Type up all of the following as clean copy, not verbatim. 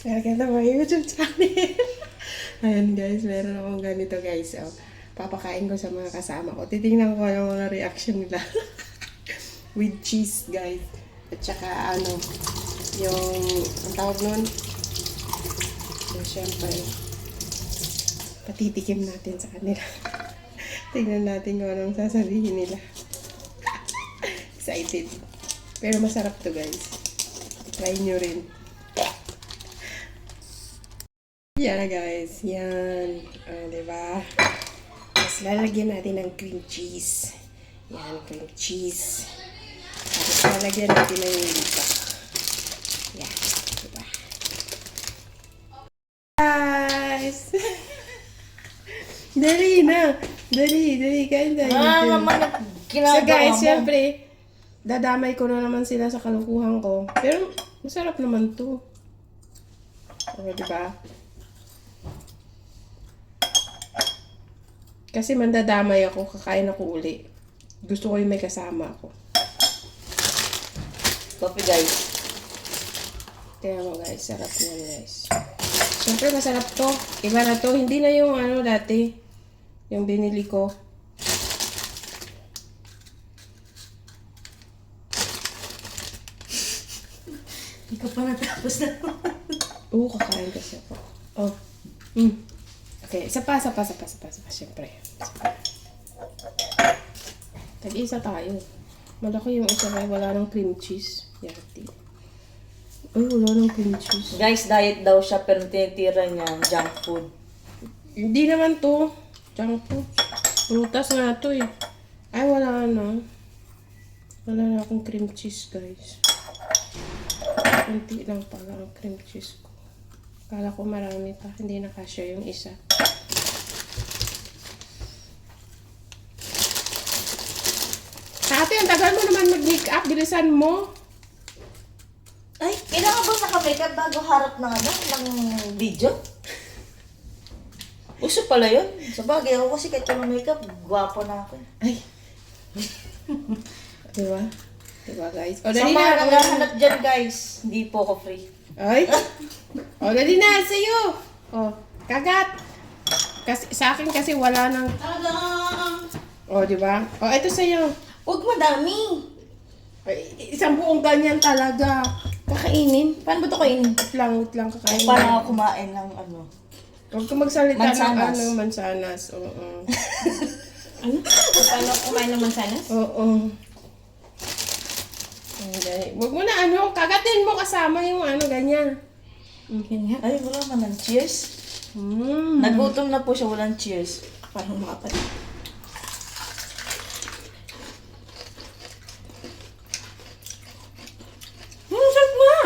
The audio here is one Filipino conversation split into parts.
Welcome to my YouTube channel. Ayan guys, meron akong ganito guys. Oh, papakain ko sa mga kasama ko. Titingnan ko yung mga reaction nila. With cheese guys. At saka ano, yung, ang tawag nun? So syempre, patitikim natin sa kanila. Tingnan natin kung anong sasabihin nila. Excited. Pero masarap to guys. Try nyo rin. Yan guys. Yan. Diba? Tapos lalagyan natin ng cream cheese. Yan, cream cheese. Tapos lalagyan natin ng lito. Yan. Diba? Guys! Dali na! Dali, kain tayo. So guys, syempre, dadamay ko na naman sila sa kalukuhan ko. Pero, masarap naman to. Diba? Kasi mandadamay ako, kakain ako uli. Gusto ko yung may kasama ako. Coffee guys. Kaya mo guys, sarap yan guys. Siyempre masarap to. Iba na to. Hindi na yung ano dati. Yung binili ko. Hindi ka pa natapos na. Oo, kakain kasi ako. Oh. Okay, isa pa. Siyempre. Tag-isa tayo. Malaki yung isa kaya wala ng cream cheese. Yati. Ay, wala ng cream cheese. Guys, diet daw siya pero tinitira niya junk food. Hindi naman to. Junk food. Prutas nga to eh. Ay, wala na. Wala na akong cream cheese, guys. Kunti lang pala ang cream cheese ko. Kala ko marami pa. Hindi na kasya yung isa. Ate, ang tagal mo naman mag-makeup. Bilisan mo. Ay, kailangan ba naka-makeup bago harap ng ano, ng video? Uso pala yun. Sa bagay, ako kasi kahit walang makeup, gwapo na ako. Ay. Diba? Diba, guys? O, Sa dali mga na. naghahanap dyan, guys, hindi po ako free. Ay. O, dali na. Sa'yo. O, kagat. Kasi, sa akin kasi wala nang... O, diba? O, ito sa'yo. Huwag madami. Ay, isang buong ganyan talaga. Kakainin? Paano ba ito kainin? Wait lang kakain. Paano ako kumain ng ano? Huwag ka magsalita ng Mansanas. ano, mansanas. Oo. Ano? Paano ako kumain ng mansanas? Oo. Hindi. Huwag mo na ano, kagatin mo kasama yung ano, ganyan. Yan nga. Ay, wala naman. Cheers. Nagutom na po siya, walang cheers. Parang makapal. Sarap nga!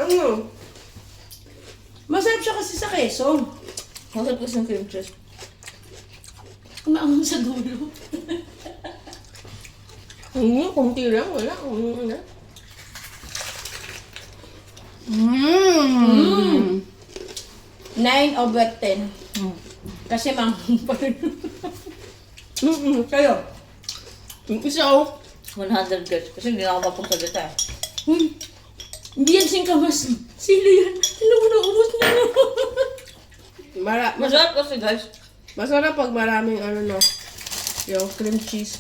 Ano? Masarap siya kasi sa keso. Masarap kasi ng cream cheese. Kumaangon sa dulo. Hindi, kunti lang. Wala. 9/10. Kasi manghang pa rin. Kayo? Yung isa oh. 100 guys. Kasi hindi na ako mapagsalita eh. Hindi yan singkamas. Sili yan. Ano mo na ubos na yun? Masarap kasi guys. Masarap pag maraming ano no. Yung cream cheese.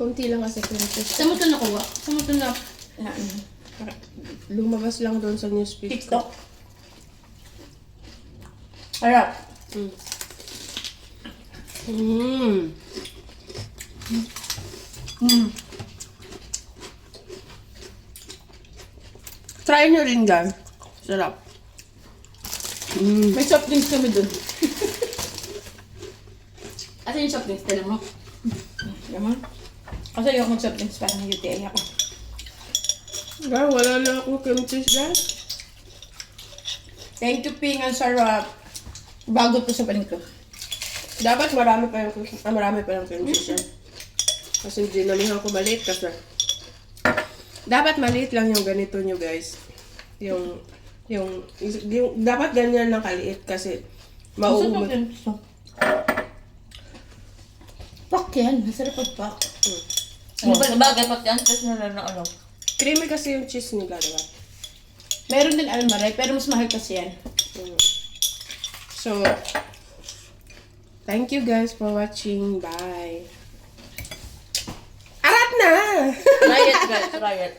Kunti lang kasi cream cheese. Saan mo ito nakuha? Saan mo ito na... Lumabas lang doon sa newspaper. TikTok? Harap. Try nyo rin gan. Sarap. May soft drinks kami dun. Asa yung soft drinks? Tala mo. Yaman. Kasi yung mag-soft drinks parang UTI ako. Wala na akong cream cheese guys. Thank you, Ping. Ang sarap. Bago to sa panig ko. Dapat marami pa yung cream cheese yan. Kasi dinamihan ko maliit kasi. Dapat maliit lang yung ganito nyo guys. Yung dapat ganyan lang kaliit kasi mauumot. Pak yan. Masarap pag pak. Ano ba, bagay pati ang stress na lang ng ano. Creamy kasi yung cheese nila, diba? Meron din almaray, pero mas mahal kasi yan. So, thank you guys for watching. Bye. Arat na! Try it guys, try it.